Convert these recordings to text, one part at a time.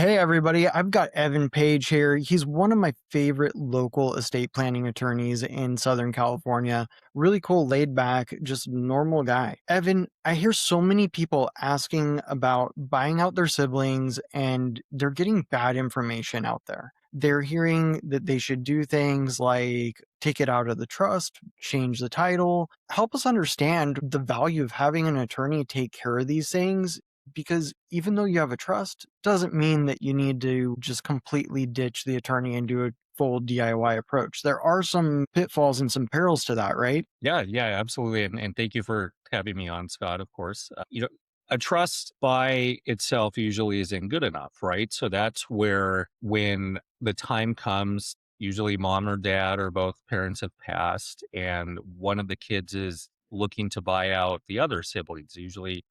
Hey everybody, I've got Evan Page here. He's one of my favorite local estate planning attorneys in Southern California. Really cool, laid back, just normal guy. Evan, I hear so many people asking about buying out their siblings and they're getting bad information out there. They're hearing that they should do things like take it out of the trust, change the title. Help us understand the value of having an attorney take care of these things, because even though you have a trust, doesn't mean that you need to just completely ditch the attorney and do a full DIY approach. There are some pitfalls and some perils to that, right? Yeah, absolutely. And thank you for having me on, Scott, of course. A trust by itself usually isn't good enough, right? So that's where, when the time comes, usually mom or dad or both parents have passed, and one of the kids is looking to buy out the other siblings. Usually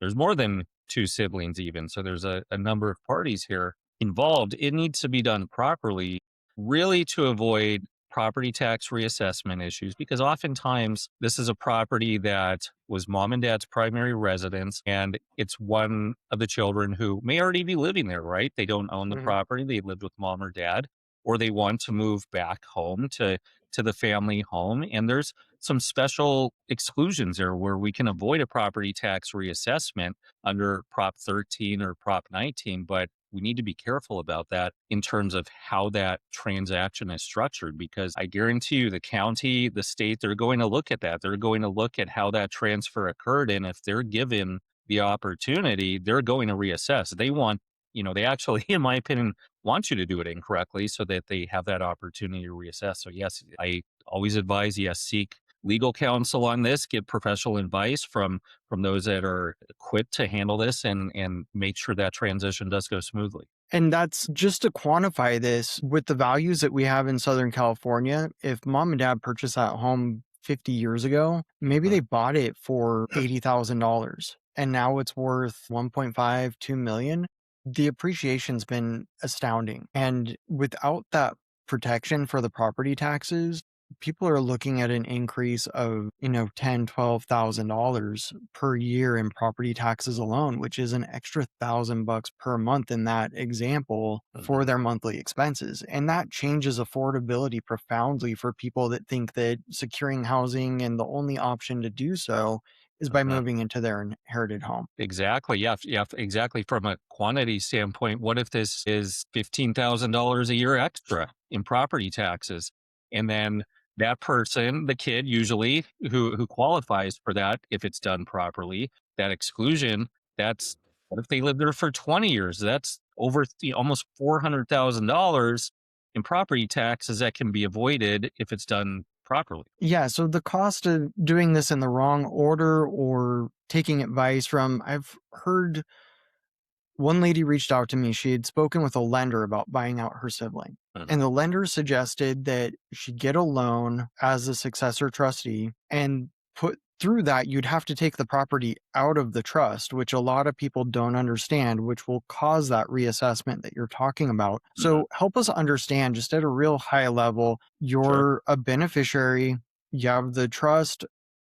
there's more than two siblings, even. So there's a number of parties here involved. It needs to be done properly, really, to avoid property tax reassessment issues, because oftentimes this is a property that was mom and dad's primary residence, and it's one of the children who may already be living there, right? They don't own the Mhm. property, they lived with mom or dad, or they want to move back home to the family home. And there's some special exclusions there where we can avoid a property tax reassessment under Prop 13 or Prop 19, but we need to be careful about that in terms of how that transaction is structured, because I guarantee you the county, the state, they're going to look at that. They're going to look at how that transfer occurred. And if they're given the opportunity, they're going to reassess. They want, they actually, in my opinion, want you to do it incorrectly so that they have that opportunity to reassess. So yes, I always advise, yes, seek legal counsel on this, get professional advice from those that are equipped to handle this, and make sure that transition does go smoothly. And that's just to quantify this with the values that we have in Southern California. If mom and dad purchased that home 50 years ago, maybe they bought it for $80,000 and now it's worth 1.5, 2 million. The appreciation's been astounding. And without that protection for the property taxes, people are looking at an increase of, $10, $12,000 per year in property taxes alone, which is an extra $1,000 per month in that example for Mhm. their monthly expenses. And that changes affordability profoundly for people that think that securing housing and the only option to do so is by Mhm. moving into their inherited home. Exactly. Yeah, exactly. From a quantity standpoint, what if this is $15,000 a year extra in property taxes? And then that person, the kid usually who qualifies for that, if it's done properly, that exclusion, that's, what if they live there for 20 years? That's over almost $400,000 in property taxes that can be avoided if it's done properly. Yeah, so the cost of doing this in the wrong order or taking advice from, I've heard one lady reached out to me. She had spoken with a lender about buying out her sibling. Mhm. And the lender suggested that she get a loan as a successor trustee and put through that, you'd have to take the property out of the trust, which a lot of people don't understand, which will cause that reassessment that you're talking about. Mhm. So help us understand, just at a real high level, Sure. you're a beneficiary, you have the trust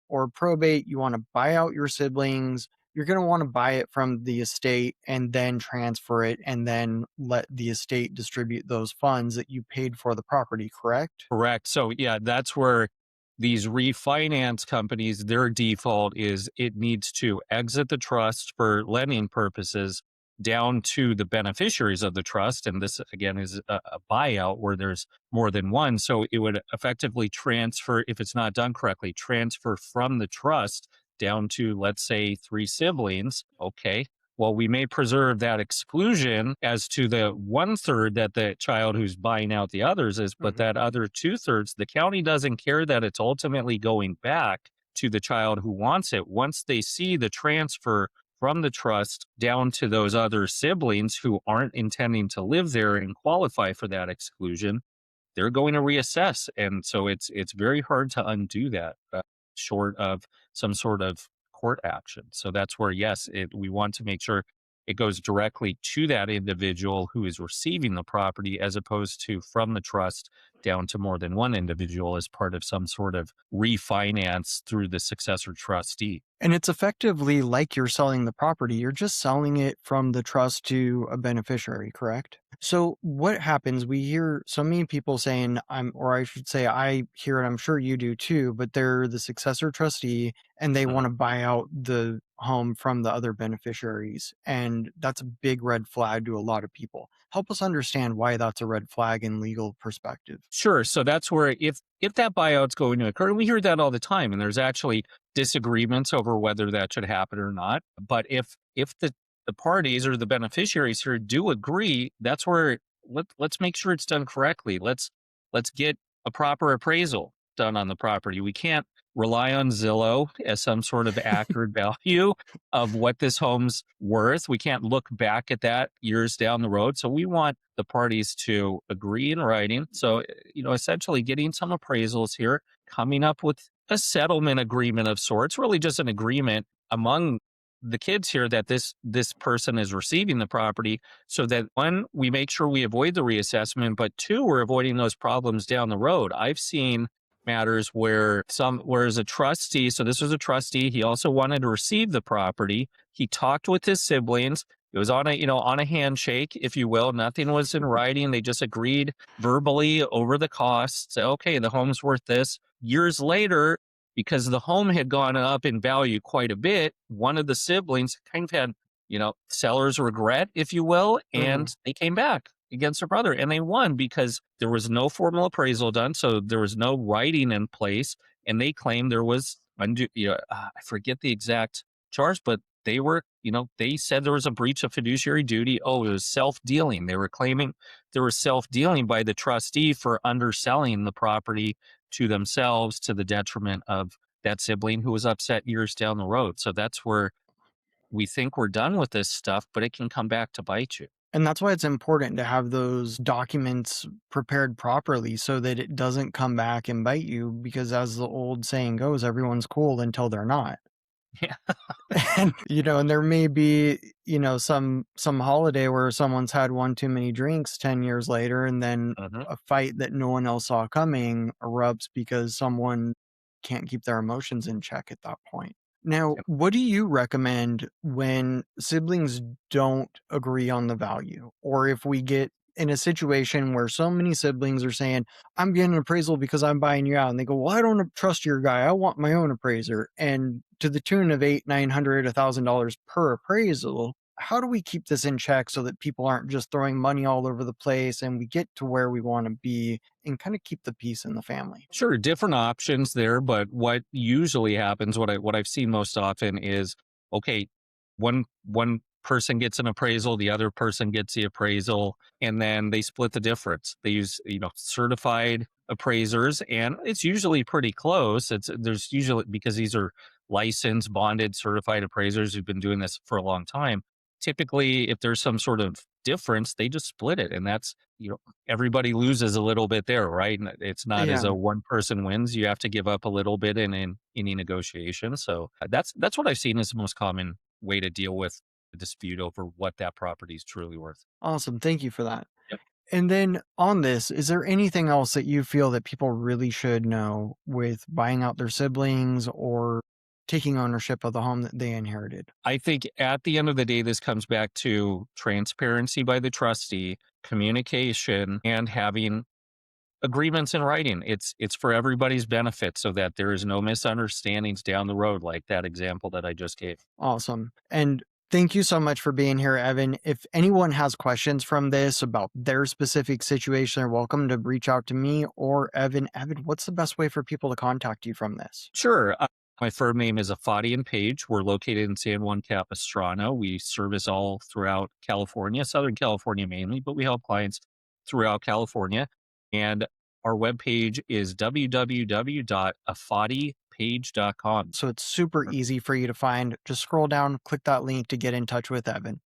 or probate, you want to buy out your siblings, you're going to want to buy it from the estate and then transfer it and then let the estate distribute those funds that you paid for the property, correct? Correct. So yeah, that's where these refinance companies, their default is it needs to exit the trust for lending purposes down to the beneficiaries of the trust. And this again is a buyout where there's more than one. So it would effectively transfer, if it's not done correctly, transfer from the trust down to, let's say, three siblings. Okay, well, we may preserve that exclusion as to the one third that the child who's buying out the others is, but Mhm. that other two thirds, the county doesn't care that it's ultimately going back to the child who wants it. Once they see the transfer from the trust down to those other siblings who aren't intending to live there and qualify for that exclusion, they're going to reassess. And so it's very hard to undo that, short of some sort of court action. So that's where, yes, we want to make sure it goes directly to that individual who is receiving the property, as opposed to from the trust down to more than one individual as part of some sort of refinance through the successor trustee. And it's effectively like you're selling the property, you're just selling it from the trust to a beneficiary, correct? So what happens? We hear so many people saying, or I should say, I hear it, I'm sure you do too, but they're the successor trustee and they want Mhm. to buy out the home from the other beneficiaries. And that's a big red flag to a lot of people. Help us understand why that's a red flag in legal perspective. Sure. So that's where if that buyout's going to occur, and we hear that all the time, and there's actually disagreements over whether that should happen or not. But if the parties or the beneficiaries here do agree, that's where let's make sure it's done correctly. Let's get a proper appraisal done on the property. We can't rely on Zillow as some sort of accurate value of what this home's worth. We can't look back at that years down the road. So we want the parties to agree in writing. So, essentially getting some appraisals here, coming up with a settlement agreement of sorts, really just an agreement among the kids here that this person is receiving the property so that one, we make sure we avoid the reassessment, but two, we're avoiding those problems down the road. I've seen matters whereas a trustee, so this was a trustee, he also wanted to receive the property. He talked with his siblings. It was on a handshake, if you will. Nothing was in writing. They just agreed verbally over the costs. Okay, the home's worth this. Years later, because the home had gone up in value quite a bit, one of the siblings kind of had, seller's regret, if you will, Mm, and they came back against their brother and they won because there was no formal appraisal done. So there was no writing in place. And they claimed there was I forget the exact charge, but they said there was a breach of fiduciary duty. Oh, it was self-dealing. They were claiming there was self-dealing by the trustee for underselling the property to themselves to the detriment of that sibling who was upset years down the road. So that's where we think we're done with this stuff, but it can come back to bite you. and that's why it's important to have those documents prepared properly so that it doesn't come back and bite you because as the old saying goes, everyone's cool until they're not. Yeah. And, and there may be, some holiday where someone's had one too many drinks 10 years later, and then Mhm. a fight that no one else saw coming erupts because someone can't keep their emotions in check at that point. Now, Yep. what do you recommend when siblings don't agree on the value? Or if we get in a situation where so many siblings are saying, I'm getting an appraisal because I'm buying you out. And they go, well, I don't trust your guy. I want my own appraiser. And to the tune of eight, 900, $1,000 per appraisal. How do we keep this in check so that people aren't just throwing money all over the place and we get to where we want to be and kind of keep the peace in the family? Sure, different options there, but what usually happens, what I've seen most often is, okay, one person gets an appraisal, the other person gets the appraisal, and then they split the difference. They use, certified appraisers, and it's usually pretty close. There's usually, because these are licensed, bonded, certified appraisers who've been doing this for a long time. Typically, if there's some sort of difference, they just split it, and that's, everybody loses a little bit there, right? And it's not as Yeah. a one person wins. You have to give up a little bit in any negotiation. So that's what I've seen is the most common way to deal with a dispute over what that property is truly worth. Awesome. Thank you for that. Yep. And then on this, is there anything else that you feel that people really should know with buying out their siblings or taking ownership of the home that they inherited? I think at the end of the day, this comes back to transparency by the trustee, communication, and having agreements in writing. It's for everybody's benefit so that there is no misunderstandings down the road, like that example that I just gave. Awesome. And thank you so much for being here, Evan. If anyone has questions from this about their specific situation, they're welcome to reach out to me or Evan. Evan, what's the best way for people to contact you from this? Sure. My firm name is Afadi and Page. We're located in San Juan Capistrano. We service all throughout California, Southern California mainly, but we help clients throughout California. And our webpage is www.afadipage.com. So it's super easy for you to find. Just scroll down, click that link to get in touch with Evan.